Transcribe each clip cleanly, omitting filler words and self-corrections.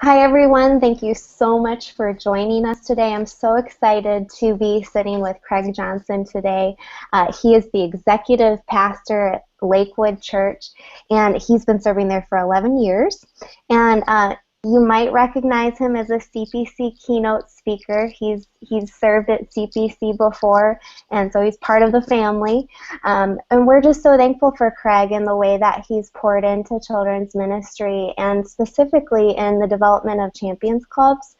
Hi, everyone. Thank you so much for joining us today. I'm so excited to be sitting with Craig Johnson today. He is the executive pastor at Lakewood Church, and he's been serving there for 11 years. And you might recognize him as a CPC keynote speaker. He's served at CPC before, and so he's part of the family. And we're just so thankful for Craig and the way that he's poured into children's ministry, and specifically in the development of Champions Clubs,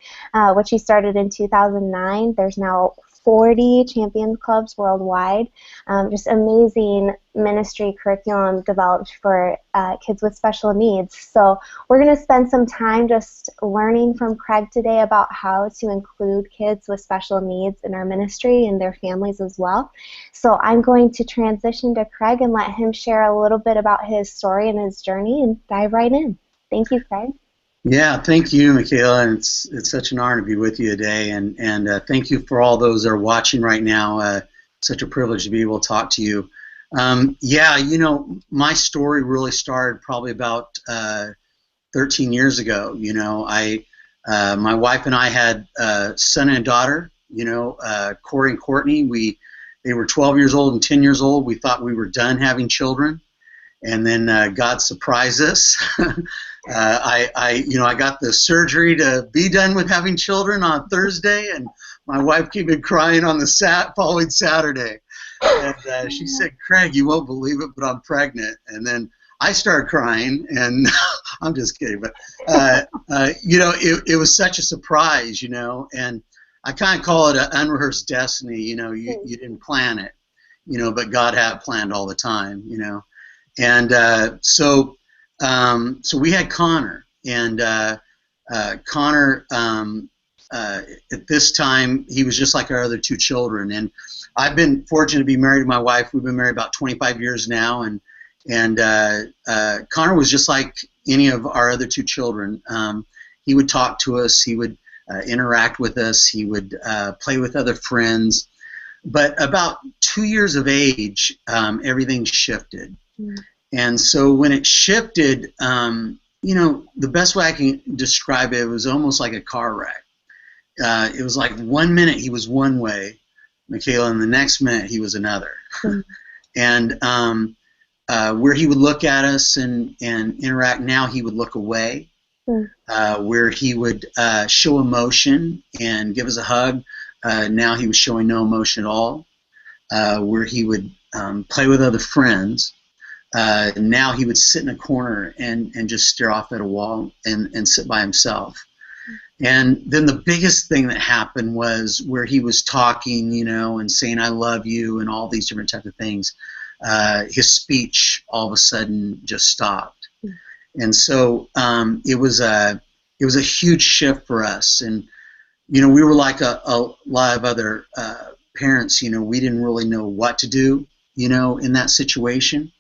which he started in 2009. There's now 40 Champions Clubs worldwide. Just amazing ministry curriculum developed for kids with special needs. So we're going to spend some time just learning from Craig today about how to include kids with special needs in our ministry and their families as well. So I'm going to transition to Craig and let him share a little bit about his story and his journey and dive right in. Thank you, Craig. Yeah, thank you, Michaela. And it's such an honor to be with you today, and thank you for all those that are watching right now. Such a privilege to be able to talk to you. Yeah, my story really started probably about 13 years ago. My wife and I had a son and a daughter. Corey and Courtney. They were 12 years old and 10 years old. We thought we were done having children. And then God surprised us. I got the surgery to be done with having children on Thursday, and my wife came in crying on the following Saturday. And she said, "Craig, you won't believe it, but I'm pregnant." And then I started crying, and I'm just kidding, but it was such a surprise, and I kind of call it an unrehearsed destiny. You didn't plan it, but God had planned all the time, And so we had Connor, and Connor, at this time, he was just like our other two children. And I've been fortunate to be married to my wife. We've been married about 25 years now, and Connor was just like any of our other two children. He would talk to us. He would interact with us. He would play with other friends. But about 2 years of age, everything shifted. And so when it shifted, the best way I can describe it, it was almost like a car wreck. It was like 1 minute he was one way, Michaela, and the next minute he was another. And where he would look at us and interact, now he would look away. Where he would show emotion and give us a hug, now he was showing no emotion at all. Where he would play with other friends, now he would sit in a corner and just stare off at a wall and sit by himself. And then the biggest thing that happened was where he was talking, and saying "I love you" and all these different types of things. His speech all of a sudden just stopped. And so it was a huge shift for us. And we were like a lot of other parents. We didn't really know what to do, in that situation.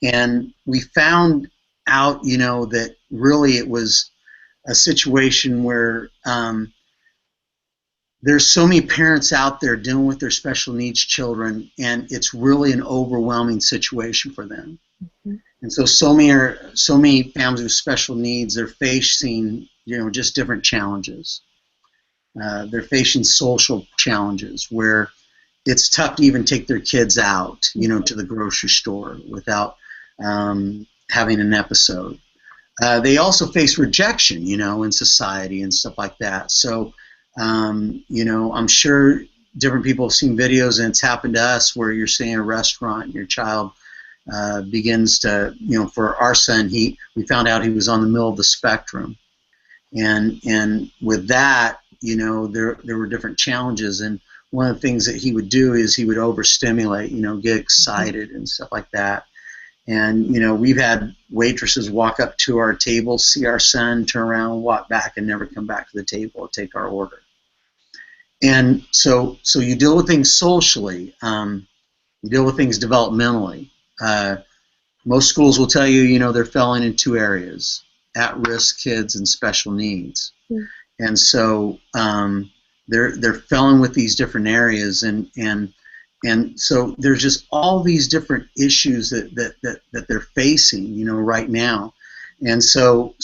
And we found out, that really it was a situation where there's so many parents out there dealing with their special needs children, and it's really an overwhelming situation for them. And so many families with special needs, they're facing, just different challenges. They're facing social challenges where it's tough to even take their kids out, to the grocery store without having an episode. They also face rejection, in society and stuff like that. So, I'm sure different people have seen videos, and it's happened to us where you're sitting in a restaurant and your child begins to, for our son, we found out he was on the middle of the spectrum. And with that, there were different challenges. And one of the things that he would do is he would overstimulate, get excited and stuff like that. And, we've had waitresses walk up to our table, see our son, turn around, walk back, and never come back to the table to take our order. And so you deal with things socially. You deal with things developmentally. Most schools will tell you, they're falling in two areas: at-risk kids and special needs. And so they're falling with these different areas, and so there's just all these different issues that they're facing, right now. And so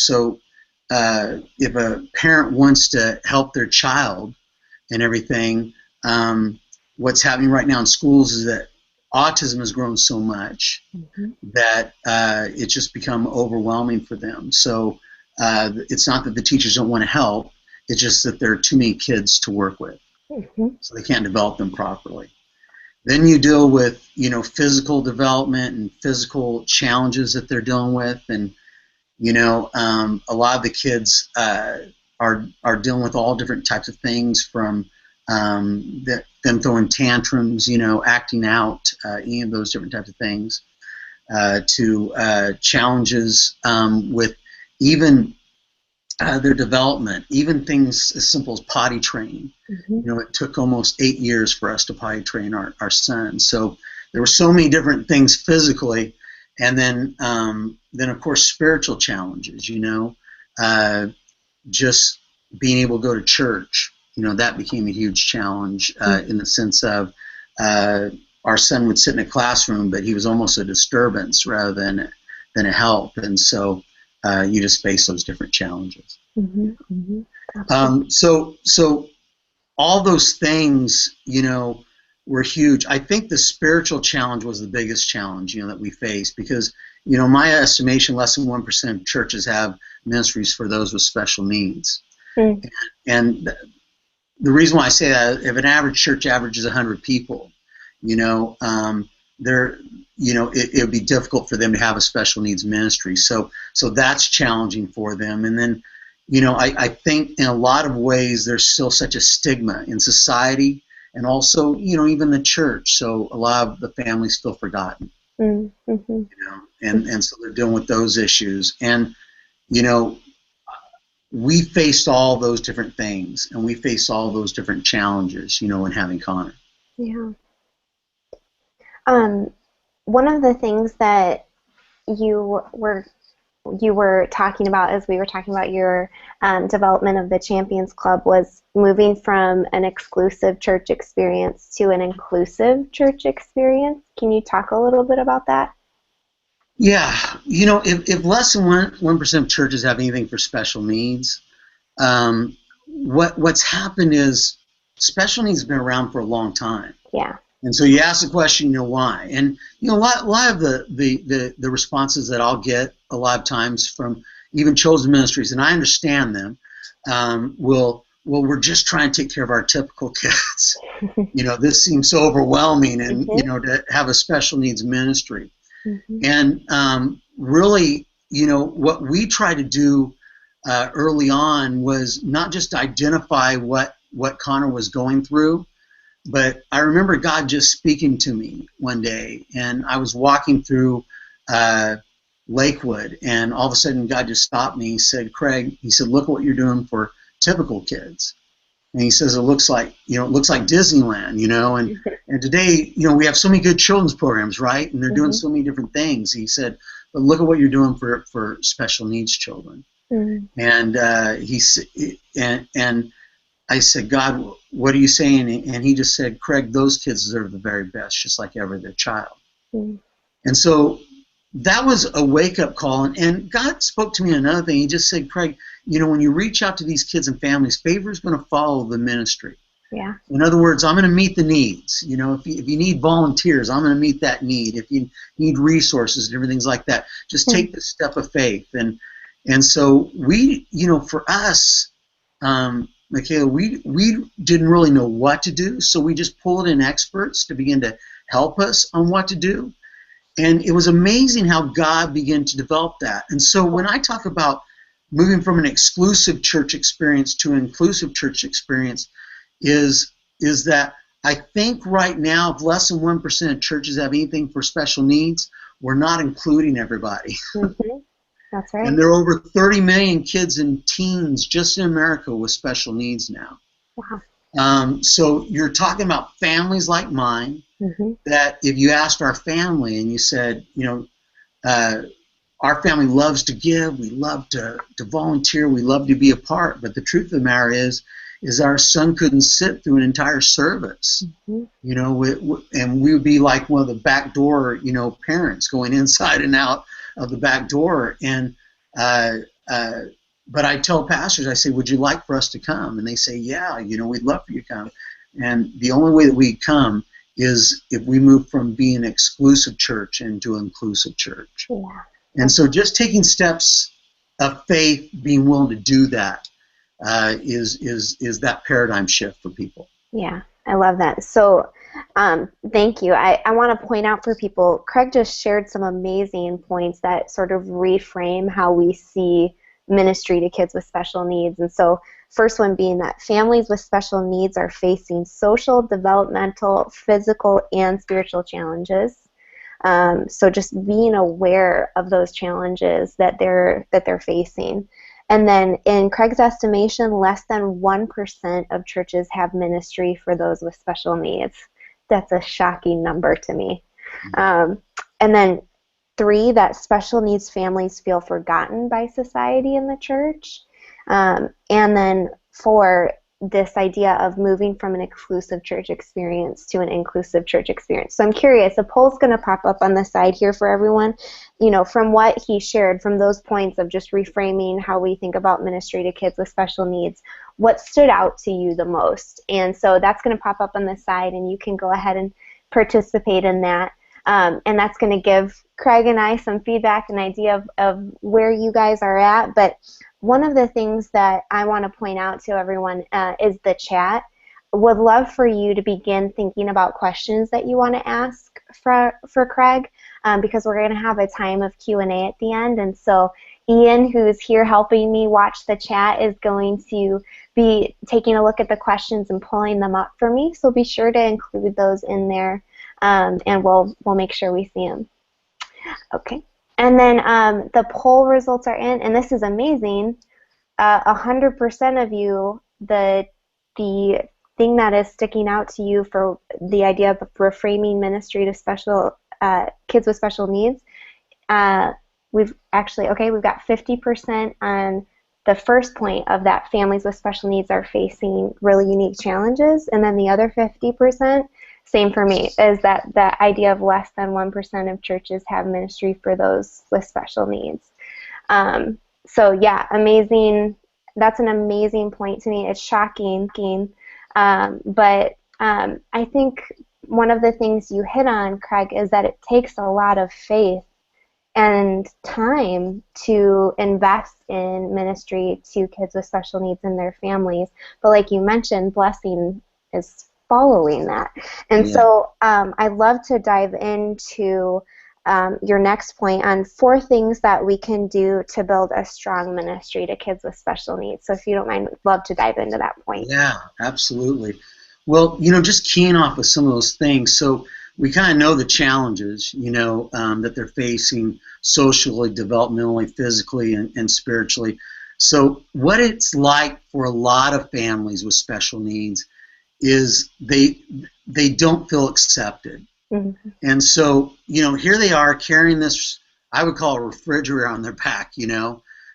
if a parent wants to help their child and everything, what's happening right now in schools is that autism has grown so much that it's just become overwhelming for them. So it's not that the teachers don't want to help, it's just that there are too many kids to work with. So they can't develop them properly. Then you deal with, physical development and physical challenges that they're dealing with. And, a lot of the kids are dealing with all different types of things, from them throwing tantrums, acting out, any of those different types of things, to challenges with even their development, even things as simple as potty training. It took almost 8 years for us to potty train our son. So there were so many different things physically, and then of course spiritual challenges. Just being able to go to church. That became a huge challenge in the sense of our son would sit in a classroom, but he was almost a disturbance rather than a help, and so you just face those different challenges. So all those things, were huge. I think the spiritual challenge was the biggest challenge, that we faced, because, my estimation, less than 1% of churches have ministries for those with special needs. And the reason why I say that, if an average church averages 100 people, it would be difficult for them to have a special needs ministry. So that's challenging for them. And then, I think in a lot of ways there's still such a stigma in society, and also, even the church. So a lot of the families feel forgotten, and so they're dealing with those issues. And, we faced all those different things, and we faced all those different challenges, in having Connor. Yeah. One of the things that you were talking about as we were talking about your development of the Champions Club was moving from an exclusive church experience to an inclusive church experience. Can you talk a little bit about that? Yeah, if less than 1% of churches have anything for special needs, what's happened is special needs have been around for a long time. Yeah. And so you ask the question, why? And a lot of the responses that I'll get a lot of times from even chosen ministries, and I understand them, well, we're just trying to take care of our typical kids. This seems so overwhelming, and to have a special needs ministry. And really, what we try to do early on was not just identify what Connor was going through, but I remember God just speaking to me one day, and I was walking through Lakewood, and all of a sudden God just stopped me. He said, "Craig," he said, "look what you're doing for typical kids." And he says, it looks like Disneyland, and today, we have so many good children's programs, right? And they're doing so many different things. He said, but look at what you're doing for special needs children. And and I said, God, what are you saying? And he just said, Craig, those kids deserve the very best, just like every other child. And so that was a wake-up call. And God spoke to me on another thing. He just said, Craig, when you reach out to these kids and families, favor is going to follow the ministry. Yeah. In other words, I'm going to meet the needs. If you need volunteers, I'm going to meet that need. If you need resources and everything like that, just take the step of faith. And so we, for us, Michaela, we didn't really know what to do, so we just pulled in experts to begin to help us on what to do. And it was amazing how God began to develop that. And so when I talk about moving from an exclusive church experience to an inclusive church experience, is that I think right now, if less than 1% of churches have anything for special needs, we're not including everybody. That's right. And there are over 30 million kids and teens just in America with special needs now. Wow. So you're talking about families like mine, that if you asked our family and you said, our family loves to give, we love to volunteer, we love to be a part, but the truth of the matter is our son couldn't sit through an entire service, and we would be like one of the back door, parents going inside and out of the back door, and but I tell pastors, I say, would you like for us to come? And they say, yeah, we'd love for you to come. And the only way that we come is if we move from being an exclusive church into an inclusive church. Yeah. And so just taking steps of faith, being willing to do that, is that paradigm shift for people. Yeah, I love that. So thank you. I want to point out for people, Craig just shared some amazing points that sort of reframe how we see ministry to kids with special needs. And so first one being that families with special needs are facing social, developmental, physical, and spiritual challenges. So just being aware of those challenges that they're facing. And then in Craig's estimation, less than 1% of churches have ministry for those with special needs. That's a shocking number to me. And then 3, that special needs families feel forgotten by society and the church. And then 4, this idea of moving from an exclusive church experience to an inclusive church experience. So I'm curious, a poll's going to pop up on the side here for everyone. From what he shared, from those points of just reframing how we think about ministry to kids with special needs, what stood out to you the most? And so that's going to pop up on the side, and you can go ahead and participate in that. And that's going to give Craig and I some feedback and idea of where you guys are at. But one of the things that I want to point out to everyone is the chat. Would love for you to begin thinking about questions that you want to ask for Craig, because we're going to have a time of Q&A at the end. And so Ian, who's here helping me watch the chat, is going to be taking a look at the questions and pulling them up for me. So be sure to include those in there, and we'll make sure we see them. Okay. And then the poll results are in, and this is amazing. 100% of you, the thing that is sticking out to you for the idea of reframing ministry to special kids with special needs, we've got 50% on the first point of that families with special needs are facing really unique challenges, and then the other 50%, same for me, is that the idea of less than 1% of churches have ministry for those with special needs. So yeah, amazing. That's an amazing point to me. It's shocking, but I think one of the things you hit on, Craig, is that it takes a lot of faith and time to invest in ministry to kids with special needs and their families. But like you mentioned, blessing is following that. And so I'd love to dive into your next point on 4 things that we can do to build a strong ministry to kids with special needs. So if you don't mind, I'd love to dive into that point. Yeah, absolutely. Well, just keying off of some of those things. So we kind of know the challenges, that they're facing socially, developmentally, physically, and spiritually. So what it's like for a lot of families with special needs is they don't feel accepted. Mm-hmm. And so, here they are carrying this, I would call a refrigerator on their back,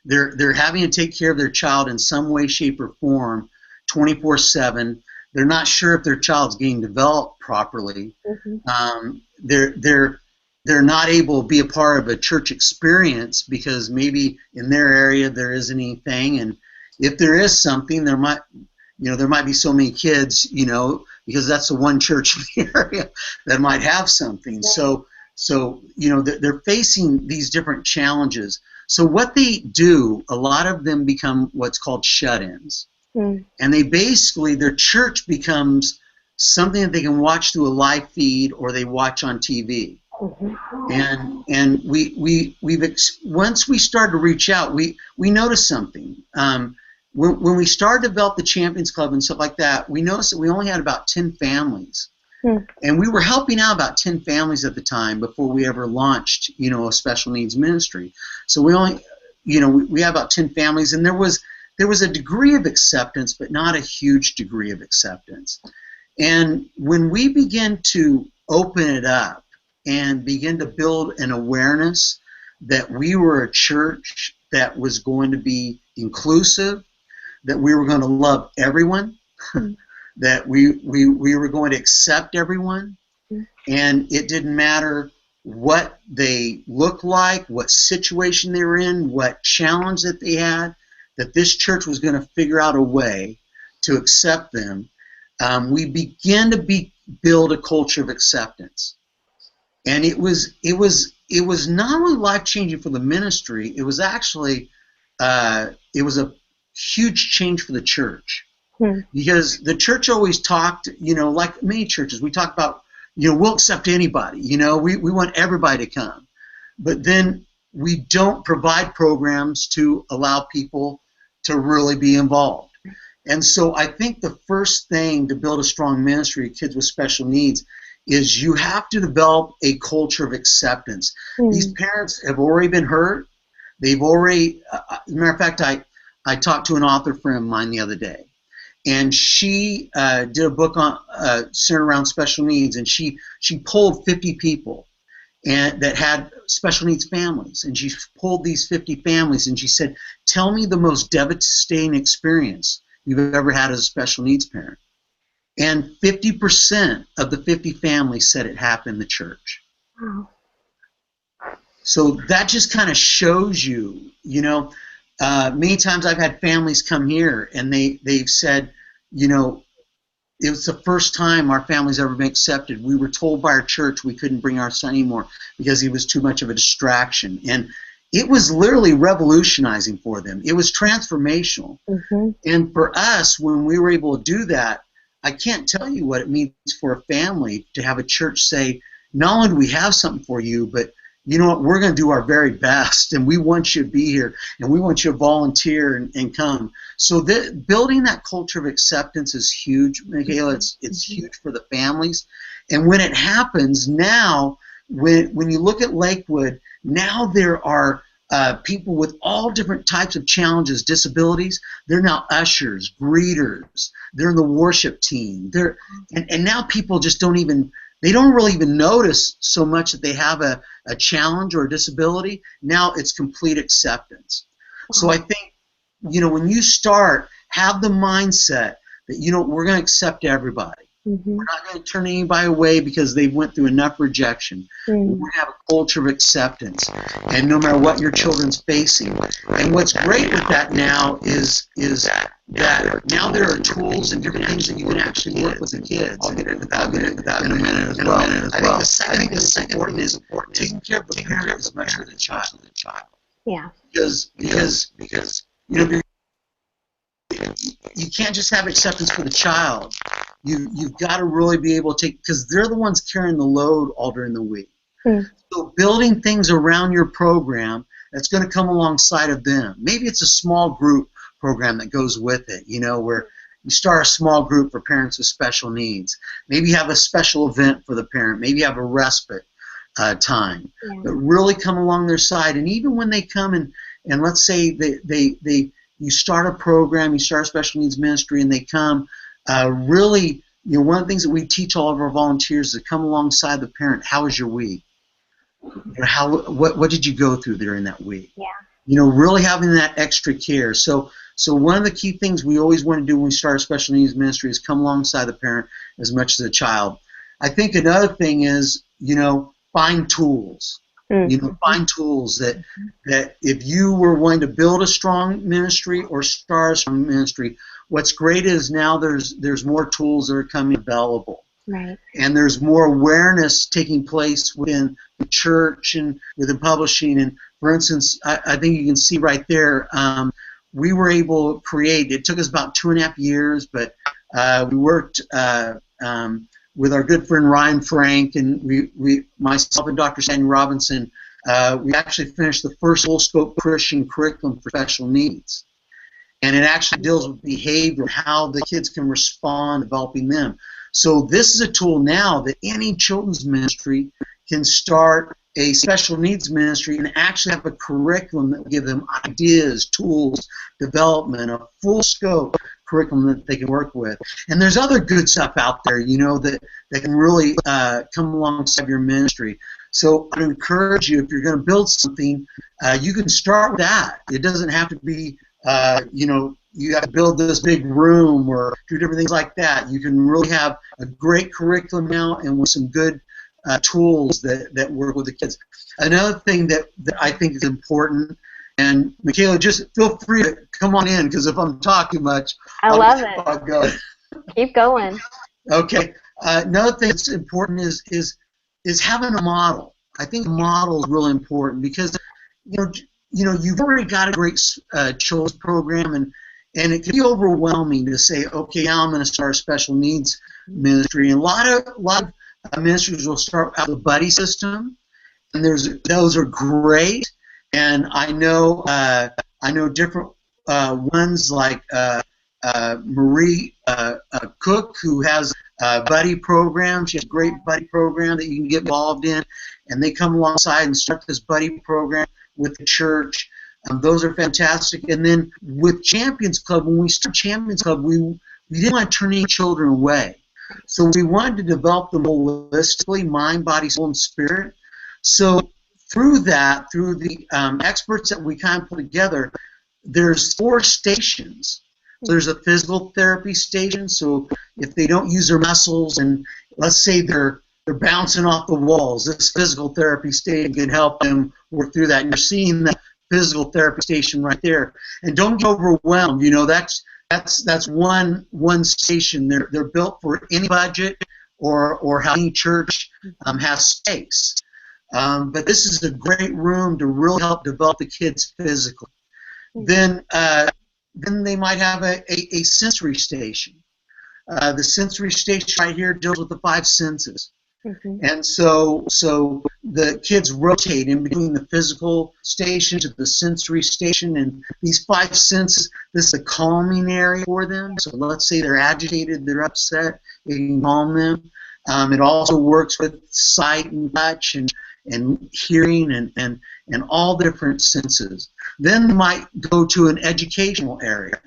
They're having to take care of their child in some way, shape, or form 24/7. They're not sure if their child's getting developed properly. Mm-hmm. They're not able to be a part of a church experience because maybe in their area there isn't anything, and if there is something, there might be so many kids, because that's the one church in the area that might have something. Yeah. So they're facing these different challenges. So what they do, a lot of them become what's called shut-ins. Mm. And their church becomes something that they can watch through a live feed or they watch on TV. Mm-hmm. And once we start to reach out, we notice something. When we started to develop the Champions Club and stuff like that, we noticed that we only had about 10 families. And we were helping out about 10 families at the time before we ever launched, a special needs ministry. So we only, we had about 10 families, and there was a degree of acceptance, but not a huge degree of acceptance. And when we begin to open it up and begin to build an awareness that we were a church that was going to be inclusive, that we were going to love everyone, that we were going to accept everyone, and it didn't matter what they looked like, what situation they were in, what challenge that they had, that this church was going to figure out a way to accept them, we began to build a culture of acceptance. And it was not only life-changing for the ministry, it was actually it was a huge change for the church. Because the church always talked, like many churches, we talk about, we'll accept anybody, we want everybody to come. But then we don't provide programs to allow people to really be involved. And so I think the first thing to build a strong ministry of kids with special needs is you have to develop a culture of acceptance. These parents have already been hurt. They've already, as a matter of fact, I talked to an author friend of mine the other day, and she did a book on centered around special needs, and she polled 50 people and that had special needs families, and she polled these 50 families, and she said, tell me the most devastating experience you've ever had as a special needs parent. And 50% of the 50 families said it happened in the church. Wow. So that just kind of shows you, many times I've had families come here and they've said, it was the first time our family's ever been accepted. We were told by our church we couldn't bring our son anymore because he was too much of a distraction. And it was literally revolutionizing for them. It was transformational. And for us, when we were able to do that, I can't tell you what it means for a family to have a church say, not only do we have something for you, but you know what, we're going to do our very best, and we want you to be here, and we want you to volunteer and come. So building that culture of acceptance is huge, Michaela. It's huge for the families. And when it happens, now, when you look at Lakewood, now there are people with all different types of challenges, disabilities. They're now ushers, greeters. They're in the worship team. And now people just don't really even notice so much that they have a challenge or a disability. Now it's complete acceptance. So I think, when you start, have the mindset that, we're going to accept everybody. We're not going to turn anybody away because they went through enough rejection. We're going to have a culture of acceptance, and no matter what your children's facing. And what's great with that now is that now there are tools and different things that you can actually work with the kids. I'll get into that in a minute as well. I think the second important is taking care of the parent as much as the child. Yeah. Because you can't just have acceptance for the child. You've got to really be able to take, because they're the ones carrying the load all during the week. So building things around your program that's going to come alongside of them. Maybe it's a small group program that goes with it, where you start a small group for parents with special needs. Maybe you have a special event for the parent. Maybe you have a respite time. But really come along their side. And even when they come and let's say you start a program, you start a special needs ministry, and they come, really, one of the things that we teach all of our volunteers is to come alongside the parent. How was your week? What did you go through during that week? Really having that extra care. So one of the key things we always want to do when we start a special needs ministry is come alongside the parent as much as the child. I think another thing is, find tools. Find tools that if you were wanting to build a strong ministry or start a strong ministry, what's great is now there's more tools that are coming available. Right. And there's more awareness taking place within the church and within publishing. And for instance, I think you can see right there, we were able to create, it took us about 2.5 years, but we worked with our good friend Ryan Frank, and we myself and Dr. Sandy Robinson, we actually finished the first full-scope Christian curriculum for special needs. And it actually deals with behavior, how the kids can respond, developing them. So this is a tool now that any children's ministry can start a special needs ministry and actually have a curriculum that will give them ideas, tools, development, a full scope curriculum that they can work with. And there's other good stuff out there, that can really come alongside your ministry. So I'd encourage you, if you're going to build something, you can start with that. It doesn't have to be, you have to build this big room or do different things like that. You can really have a great curriculum now and with some good tools that work with the kids. Another thing that I think is important And Michaela, just feel free to come on in, because if I'm talking too much, I I'll love just keep on it. going. Keep going. Okay. Another thing that's important is having a model. I think a model is really important, because you know you've already got a great children's program, and it can be overwhelming to say, okay, now I'm going to start a special needs ministry. And a lot of ministries will start out with a buddy system, and those are great. And I know different ones like Marie Cook, who has a buddy program. She has a great buddy program that you can get involved in, and they come alongside and start this buddy program with the church. Those are fantastic. And then with Champions Club, when we started Champions Club, we didn't want to turn any children away. So we wanted to develop them holistically, mind, body, soul, and spirit. So through the experts that we kind of put together, there's 4 stations. So there's a physical therapy station. So if they don't use their muscles, and let's say they're bouncing off the walls, this physical therapy station can help them work through that. And you're seeing the physical therapy station right there. And don't get overwhelmed. That's one station. They're built for any budget or how any church has space. But this is a great room to really help develop the kids physically. Then they might have a sensory station. The sensory station right here deals with the 5 senses. Mm-hmm. And so the kids rotate in between the physical station to the sensory station, and these 5 senses, this is a calming area for them. So let's say they're agitated, they're upset, it can calm them. It also works with sight and touch and hearing and all different senses. Then they might go to an educational area,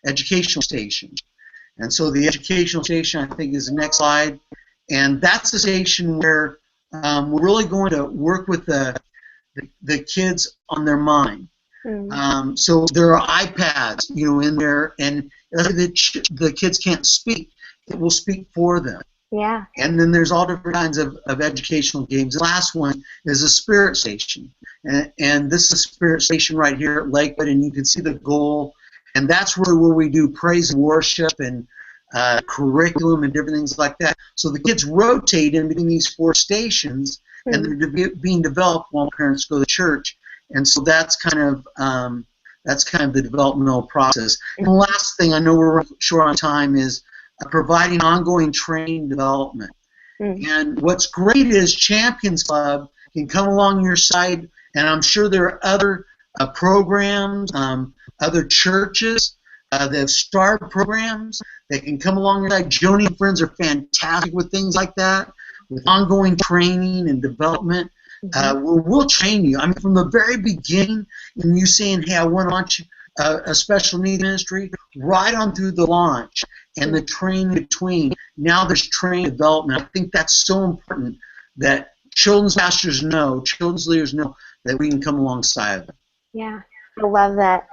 educational station. And so the educational station, I think, is the next slide. And that's the station where we're really going to work with the kids on their mind. Mm. So there are iPads, in there, and the kids can't speak, it will speak for them. Yeah. And then there's all different kinds of educational games. The last one is a spirit station. And this is a spirit station right here at Lakewood, and you can see the goal. And that's really where we do praise and worship and curriculum and different things like that. So the kids rotate in between these 4 stations, and they're being developed while parents go to church. And so that's kind of the developmental process. And the last thing, I know we're short on time, is providing ongoing training development. And what's great is Champions Club can come along your side, and I'm sure there are other programs, other churches that have started programs that can come along your side. Joni and friends are fantastic with things like that, with ongoing training and development. We'll train you. I mean, from the very beginning, and you saying, hey, I want to launch a special needs ministry, right on through the launch and the training between. Now there's training development. I think that's so important that children's pastors know, children's leaders know that we can come alongside of them. Yeah, I love that.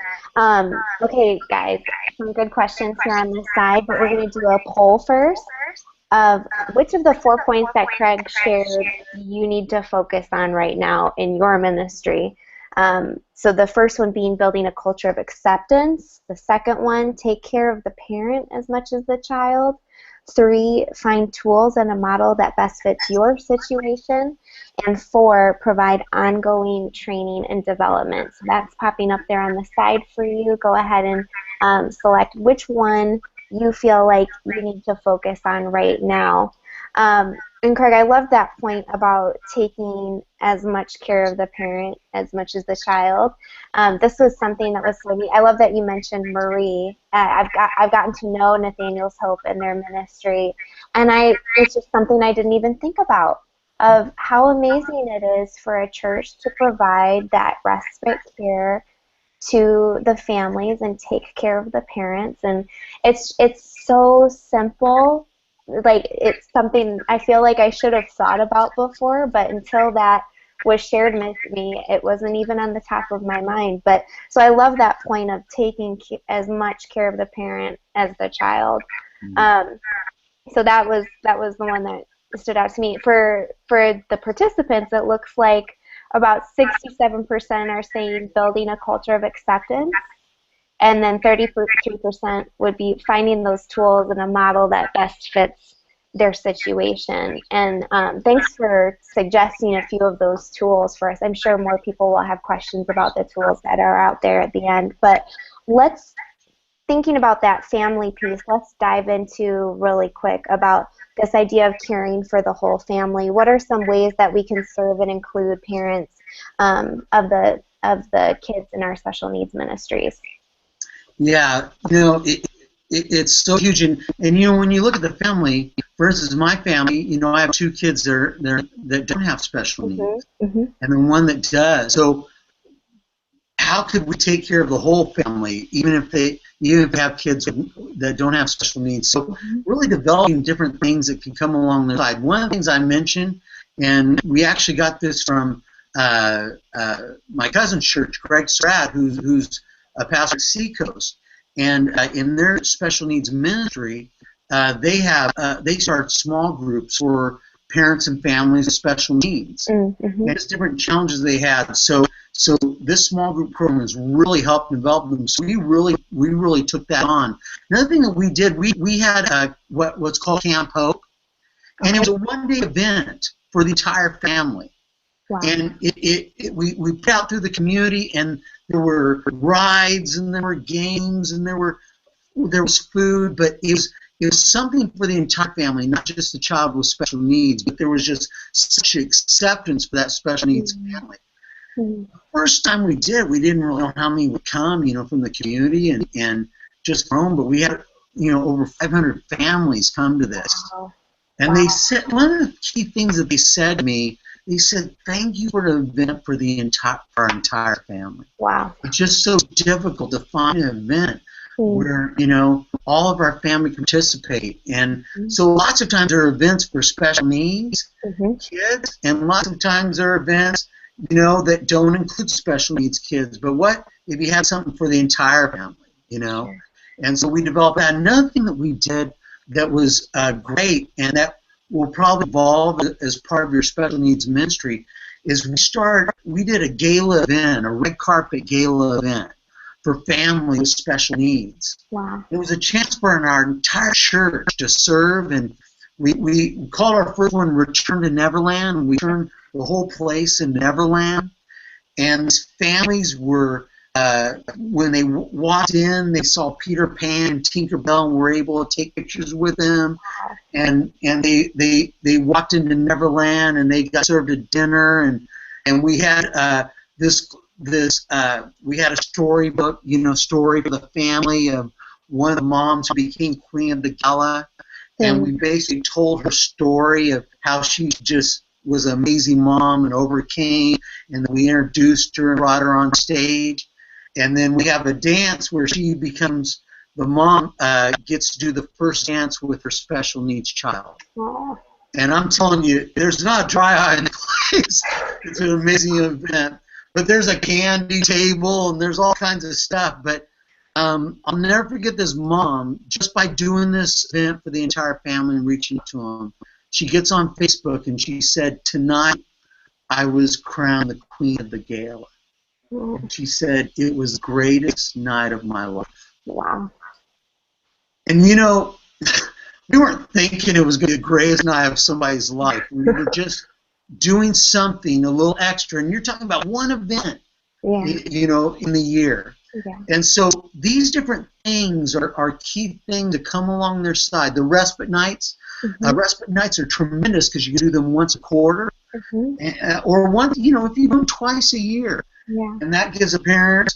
Okay, guys, some good questions here on this side, but we're going to do a poll first of which of the 4 points that Craig shared you need to focus on right now in your ministry. So the first one being building a culture of acceptance. The second one, take care of the parent as much as the child. 3, find tools and a model that best fits your situation. And 4, provide ongoing training and development. So that's popping up there on the side for you. Go ahead and select which one you feel like you need to focus on right now. And Craig, I love that point about taking as much care of the parent as much as the child. This was something that was so neat. I love that you mentioned Marie. I've gotten to know Nathaniel's Hope and their ministry, and it's just something I didn't even think about, of how amazing it is for a church to provide that respite care to the families and take care of the parents. And it's so simple. Like, it's something I feel like I should have thought about before, but until that was shared with me, it wasn't even on the top of my mind. But so I love that point of taking as much care of the parent as the child. So that was the one that stood out to me. For the participants, it looks like about 67% are saying building a culture of acceptance, and then 33% would be finding those tools in a model that best fits their situation. And thanks for suggesting a few of those tools for us. I'm sure more people will have questions about the tools that are out there at the end. But thinking about that family piece, let's dive into really quick about this idea of caring for the whole family. What are some ways that we can serve and include parents of the kids in our special needs ministries? Yeah, it's so huge, and when you look at the family, for instance, my family, I have two kids that don't have special needs, and then one that does. So how could we take care of the whole family, even if they have kids that don't have special needs? So really developing different things that can come along their side. One of the things I mentioned, and we actually got this from my cousin's church, Greg Surratt, who's a pastor at Seacoast, and in their special needs ministry, they start small groups for parents and families with special needs, and it's different challenges they had. So this small group program has really helped develop them. So we really took that on. Another thing that we did, we had what's called Camp Hope, and it was a one-day event for the entire family. Wow. And we put out through the community, and there were rides, and there were games, and there was food, but it was something for the entire family, not just the child with special needs, but there was just such acceptance for that special needs family. The first time we didn't really know how many would come, from the community and just from home, but we had, over 500 families come to this. Wow. And they said, one of the key things that they said to me, they said, "Thank you for the event for our entire family." Wow. It's just so difficult to find an event where, all of our family participate. And so lots of times there are events for special needs kids, and lots of times there are events, that don't include special needs kids. But what if you have something for the entire family, Sure. And so we developed that. Another thing that we did that was great, and that will probably evolve as part of your special needs ministry, is we did a gala event, a red carpet gala event for families with special needs. Wow. It was a chance for our entire church to serve, and we called our first one Return to Neverland, and we turned the whole place in Neverland. And these families were, when they walked in, they saw Peter Pan and Tinkerbell and were able to take pictures with them. And they walked into Neverland, and they got served a dinner, and we had we had a storybook, story for the family of one of the moms who became queen of the gala, and we basically told her story of how she just was an amazing mom and overcame, and then we introduced her and brought her on stage, and then we have a dance where she becomes the mom, gets to do the first dance with her special needs child. Wow. And I'm telling you, there's not a dry eye in the place. It's an amazing event. But there's a candy table, and there's all kinds of stuff. But I'll never forget this mom, just by doing this event for the entire family and reaching to them. She gets on Facebook, and she said, "Tonight I was crowned the queen of the gala." And she said, "It was the greatest night of my life." Wow. And we weren't thinking it was going to be the greatest night of somebody's life. We were just doing something a little extra, and you're talking about one event, in the year. Yeah. And so these different things are key things to come along their side. The Respite Nights, Respite Nights are tremendous because you can do them once a quarter, or once, if you do them twice a year. Yeah. And that gives a parent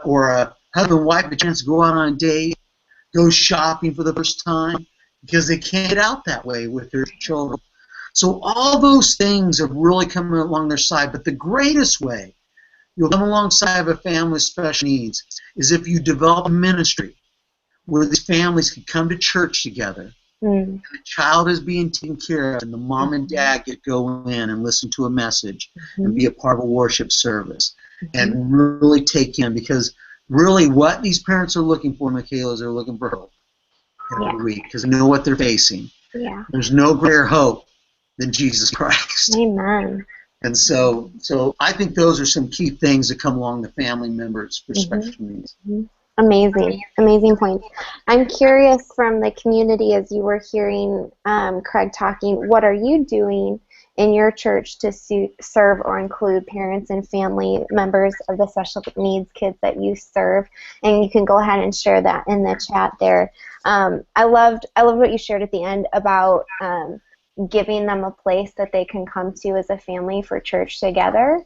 or a husband and wife a chance to go out on a date, go shopping for the first time, because they can't get out that way with their children. So all those things have really come along their side. But the greatest way you'll come alongside of a family with special needs is if you develop a ministry where these families can come to church together, and the child is being taken care of, and the mom and dad get to go in and listen to a message and be a part of a worship service and really take in, because really what these parents are looking for, Michaela, is they're looking for hope every week, because they know what they're facing. Yeah. There's no greater hope than Jesus Christ. Amen. And so I think those are some key things that come along the family members for Mm-hmm. special needs. Mm-hmm. Amazing, amazing points. I'm curious from the community as you were hearing Craig talking, what are you doing in your church to serve or include parents and family members of the special needs kids that you serve? And you can go ahead and share that in the chat there. I loved what you shared at the end about giving them a place that they can come to as a family for church together.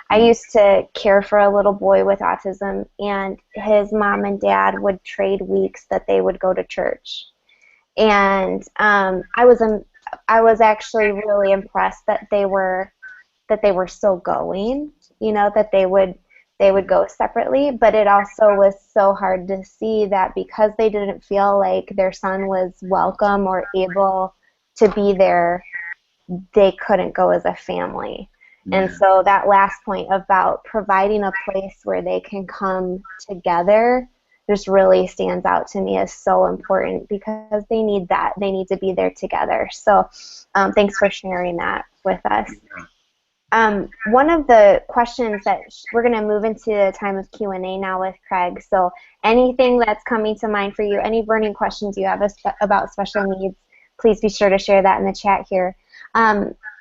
I used to care for a little boy with autism, and his mom and dad would trade weeks that they would go to church. And I was actually really impressed that they were still going. You know, that they would go separately. But it also was so hard to see that because they didn't feel like their son was welcome or able to be there, they couldn't go as a family. And so that last point about providing a place where they can come together just really stands out to me as so important because they need that. They need to be there together. So thanks for sharing that with us. One of the questions that we're going to move into a time of Q&A now with Craig. So anything that's coming to mind for you, any burning questions you have about special needs, please be sure to share that in the chat here.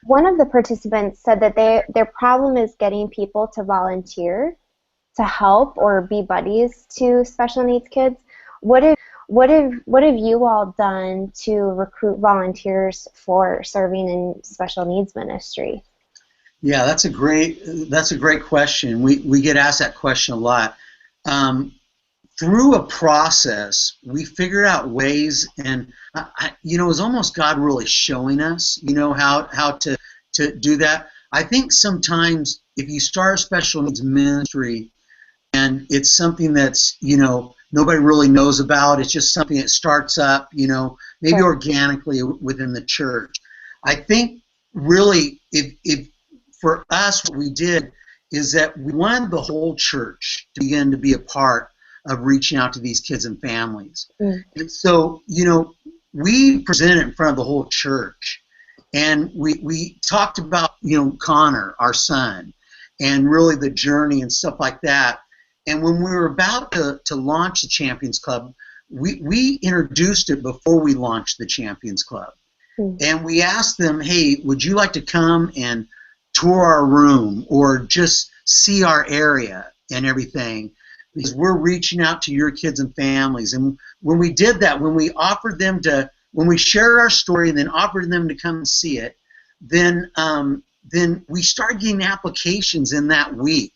One of the participants said that their problem is getting people to volunteer to help or be buddies to special needs kids. What have you all done to recruit volunteers for serving in special needs ministry? Yeah, that's a great question. We get asked that question a lot. Through a process, we figured out ways, and it was almost God really showing us, how to do that. I think sometimes if you start a special needs ministry and it's something that's nobody really knows about, it's just something that starts up, maybe Sure. organically within the church. I think really, if for us, what we did is that we wanted the whole church to begin to be a part of reaching out to these kids and families. And so, we presented in front of the whole church, and we talked about, Connor, our son, and really the journey and stuff like that. And when we were about to launch the Champions Club, we introduced it before we launched the Champions Club. And we asked them, hey, would you like to come and tour our room or just see our area and everything? Because we're reaching out to your kids and families. And when we did that, when we shared our story and then offered them to come and see it, then we started getting applications in that week.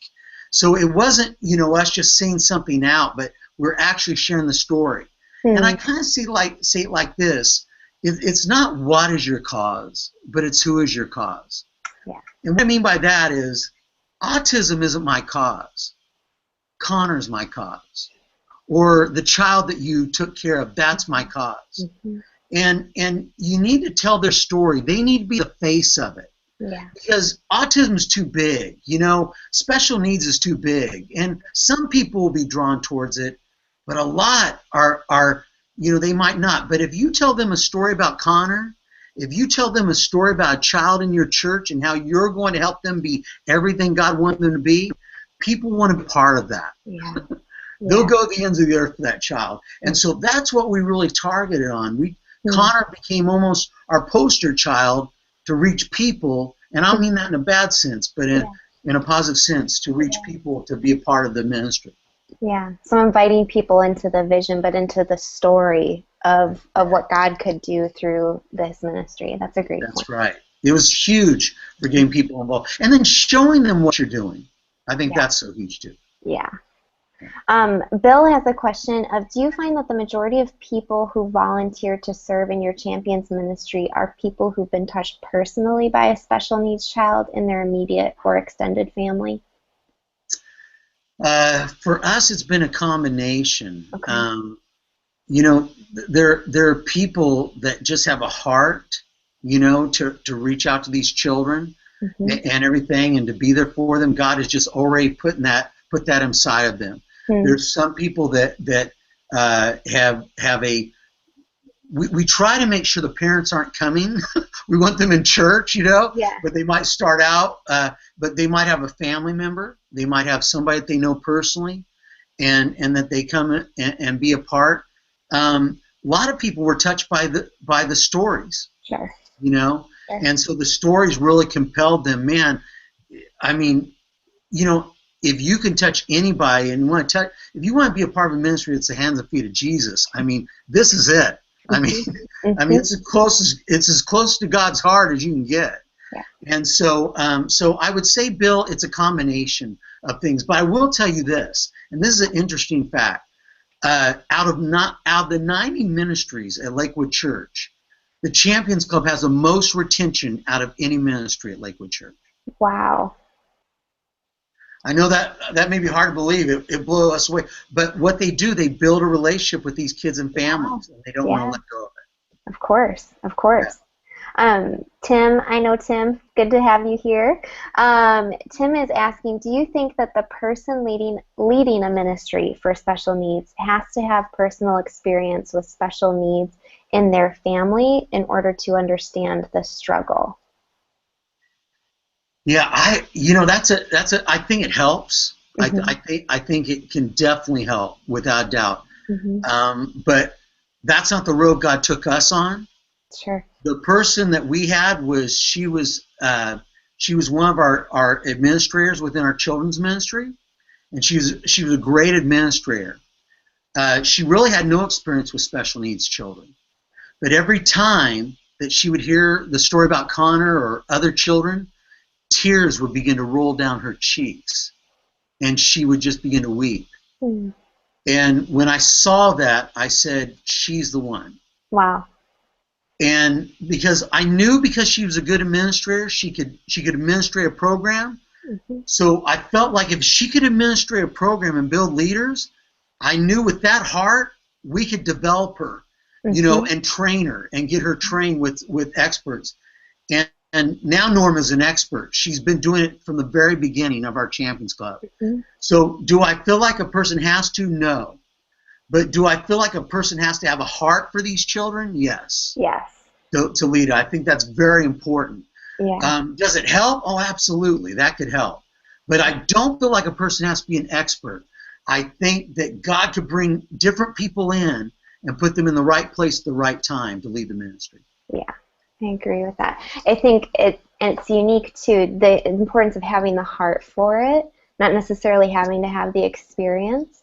So it wasn't, us just saying something out, but we're actually sharing the story. And I kind of say it like this: it's not what is your cause, but it's who is your cause. Yeah. And what I mean by that is, autism isn't my cause. Connor's my cause. Or the child that you took care of, that's my cause. And you need to tell their story. They need to be the face of it. Yeah. Because autism is too big, special needs is too big. And some people will be drawn towards it, but a lot are they might not. But if you tell them a story about Connor, if you tell them a story about a child in your church and how you're going to help them be everything God wants them to be, people want to be part of that. Yeah. They'll go to the ends of the earth for that child. And so that's what we really targeted on. Connor became almost our poster child to reach people, and I don't mean that in a bad sense, but in a positive sense, to reach people to be a part of the ministry. Yeah, so inviting people into the vision, but into the story of what God could do through this ministry. That's a great point. That's right. It was huge for getting people involved. And then showing them what you're doing. I think that's so huge too. Yeah. Bill has a question of, do you find that the majority of people who volunteer to serve in your Champions ministry are people who've been touched personally by a special needs child in their immediate or extended family? For us, it's been a combination. Okay. There are people that just have a heart, to reach out to these children and everything, and to be there for them. God has just already put that inside of them. There's some people that have a we try to make sure the parents aren't coming. We want them in church, Yeah. but they might start out, but they might have a family member. They might have somebody that they know personally, and that they come and be a part. A lot of people were touched by the stories, Sure. Sure. and so the stories really compelled them. Man, I mean, if you can touch anybody and if you want to be a part of a ministry that's the hands and feet of Jesus, I mean, this is it. I mean, it's as close to God's heart as you can get. Yeah. And so I would say, Bill, it's a combination of things. But I will tell you this, and this is an interesting fact. Out of the 90 ministries at Lakewood Church, the Champions Club has the most retention out of any ministry at Lakewood Church. Wow. I know that may be hard to believe. It blew us away. But what they do, they build a relationship with these kids and families, and they don't want to let go of it. Of course. Tim, I know Tim. Good to have you here. Tim is asking, do you think that the person leading a ministry for special needs has to have personal experience with special needs in their family in order to understand the struggle? Yeah, I think it helps. Mm-hmm. I think it can definitely help without doubt. Mm-hmm. But that's not the road God took us on. Sure. The person that we had she was one of our administrators within our children's ministry, and she was a great administrator. She really had no experience with special needs children, but every time that she would hear the story about Connor or other children, tears would begin to roll down her cheeks, and she would just begin to weep. Mm. And when I saw that, I said, she's the one. Wow. And because I knew, because she was a good administrator, she could administrate a program. Mm-hmm. So I felt like if she could administrate a program and build leaders, I knew with that heart we could develop her, mm-hmm. And train her and get her trained with experts. And now Norma's an expert. She's been doing it from the very beginning of our Champions Club. Mm-hmm. So do I feel like a person has to? No. But do I feel like a person has to have a heart for these children? Yes. Yes. To lead. I think that's very important. Yeah. Does it help? Oh, absolutely. That could help. But I don't feel like a person has to be an expert. I think that God could bring different people in and put them in the right place at the right time to lead the ministry. Yeah. I agree with that. I think it's unique to the importance of having the heart for it, not necessarily having to have the experience.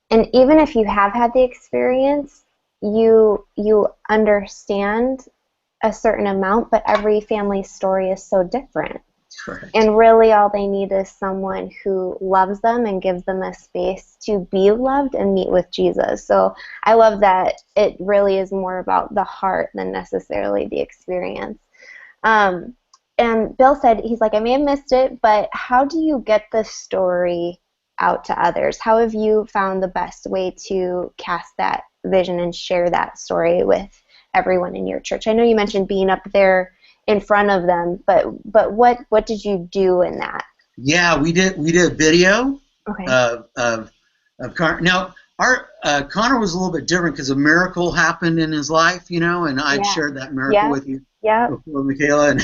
And even if you have had the experience, you understand a certain amount, but every family's story is so different. Correct. And really all they need is someone who loves them and gives them a space to be loved and meet with Jesus. So I love that it really is more about the heart than necessarily the experience. And Bill said, he's like, I may have missed it, but how do you get the story out to others? How have you found the best way to cast that vision and share that story with everyone in your church? I know you mentioned being up there in front of them, but what did you do in that? Yeah, we did a video. Okay. of Connor. Now our Connor was a little bit different because a miracle happened in his life, and I'd shared that miracle with you before, Michaela, and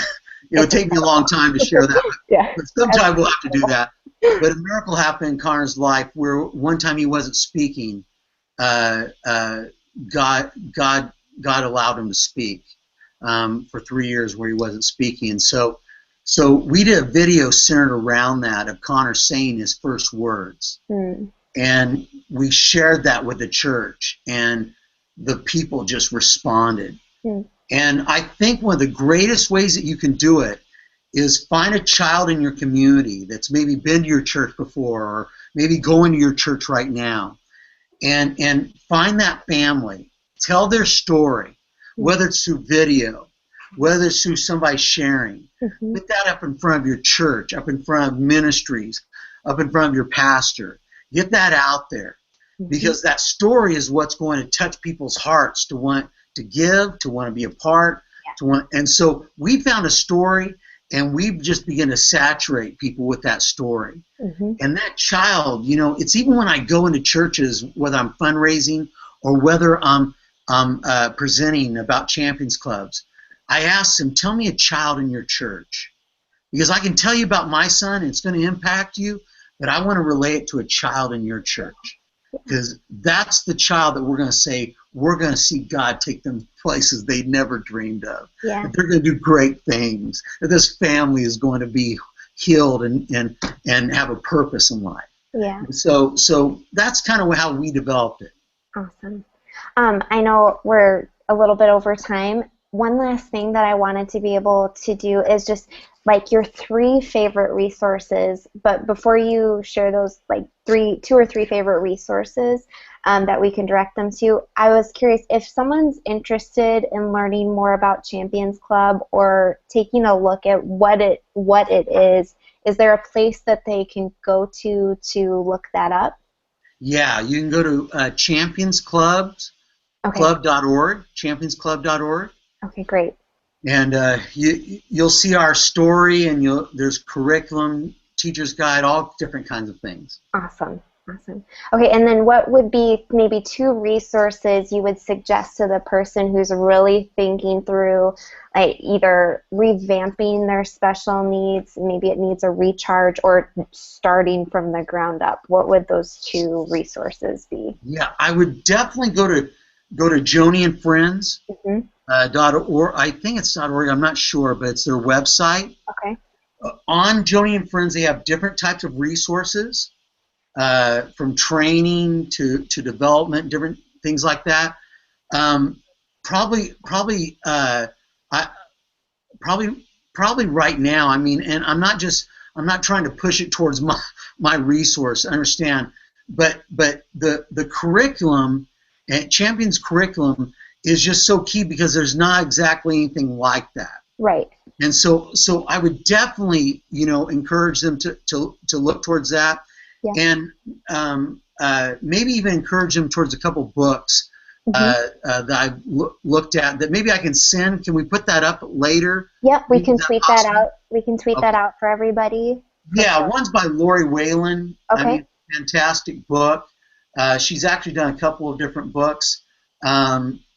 it would take me a long time to share that. But sometime we'll have to do that. But a miracle happened in Connor's life where one time he wasn't speaking. God allowed him to speak for 3 years where he wasn't speaking. And so we did a video centered around that of Connor saying his first words. Mm. And we shared that with the church, and the people just responded. Mm. And I think one of the greatest ways that you can do it is find a child in your community that's maybe been to your church before or maybe going to your church right now, and find that family, tell their story, whether it's through video, whether it's through somebody sharing. Mm-hmm. Put that up in front of your church, up in front of ministries, up in front of your pastor. Get that out there, because that story is what's going to touch people's hearts to want to give, to want to be a part, to want. And so we found a story, and we just begin to saturate people with that story. Mm-hmm. And that child, it's even when I go into churches, whether I'm fundraising or whether I'm presenting about Champions Clubs, I asked them, tell me a child in your church. Because I can tell you about my son, and it's going to impact you, but I want to relate it to a child in your church. Because that's the child that we're going to say, we're going to see God take them places they never dreamed of. Yeah. That they're going to do great things. That this family is going to be healed and have a purpose in life. Yeah. So that's kind of how we developed it. Awesome. I know we're a little bit over time. One last thing that I wanted to be able to do is just like your 3 favorite resources. But before you share those, like 2 or 3 favorite resources that we can direct them to, I was curious if someone's interested in learning more about Champions Club or taking a look at what it is there a place that they can go to look that up? Yeah, you can go to championsclub.org, championsclub.org. Okay, great. And you'll see our story, and there's curriculum, teacher's guide, all different kinds of things. Awesome. Okay, and then what would be maybe 2 resources you would suggest to the person who's really thinking through like either revamping their special needs, maybe it needs a recharge, or starting from the ground up? What would those 2 resources be? Yeah, I would definitely go to Joni and Friends. .org. I think it's .org. I'm not sure, but it's their website. Okay. On Joni and Friends, they have different types of resources, from training to development, different things like that. Probably right now. I mean, and I'm not trying to push it towards my resource. Understand, but the curriculum, Champions curriculum, is just so key because there's not exactly anything like that. Right. And so I would definitely, encourage them to look towards that. Yeah. And maybe even encourage them towards a couple books that I've looked at that maybe I can send. Can we put that up later? Yep, we can tweet that out. We can tweet that out for everybody. Yeah, one's by Lori Whalen. Okay. I mean, fantastic book. She's actually done a couple of different books.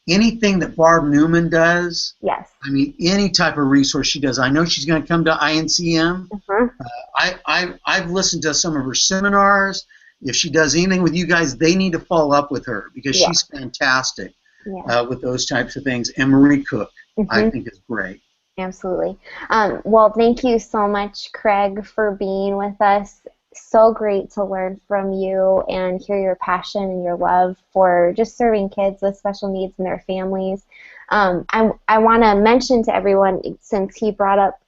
Anything that Barb Newman does. Yes. I mean, any type of resource she does. I know she's going to come to INCM. I've listened to some of her seminars. If she does anything with you guys, they need to follow up with her because she's fantastic with those types of things. And Marie Cook, I think, is great. Absolutely. Well, thank you so much, Craig, for being with us. So great to learn from you and hear your passion and your love for just serving kids with special needs and their families. I want to mention to everyone, since he brought up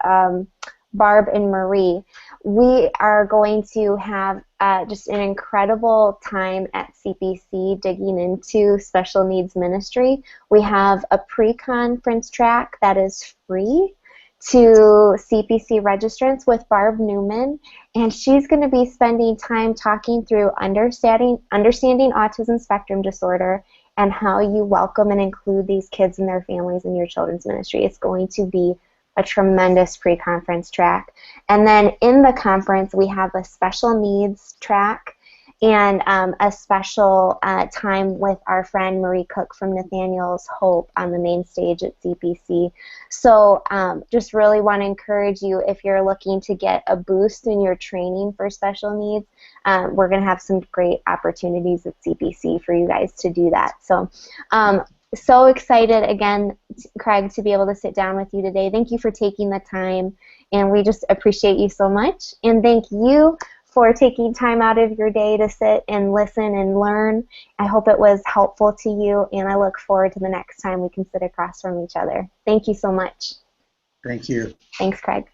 Barb and Marie, we are going to have just an incredible time at CPC digging into special needs ministry. We have a pre-conference track that is free to CPC registrants with Barb Newman, and she's going to be spending time talking through understanding autism spectrum disorder and how you welcome and include these kids and their families in your children's ministry. It's going to be a tremendous pre-conference track. And then in the conference, we have a special needs track and a special time with our friend Marie Cook from Nathaniel's Hope on the main stage at CPC. So just really want to encourage you, if you're looking to get a boost in your training for special needs, we're going to have some great opportunities at CPC for you guys to do that. So so excited, again, Craig, to be able to sit down with you today. Thank you for taking the time, and we just appreciate you so much. And thank you for taking time out of your day to sit and listen and learn. I hope it was helpful to you, and I look forward to the next time we can sit across from each other. Thank you so much. Thank you. Thanks, Craig.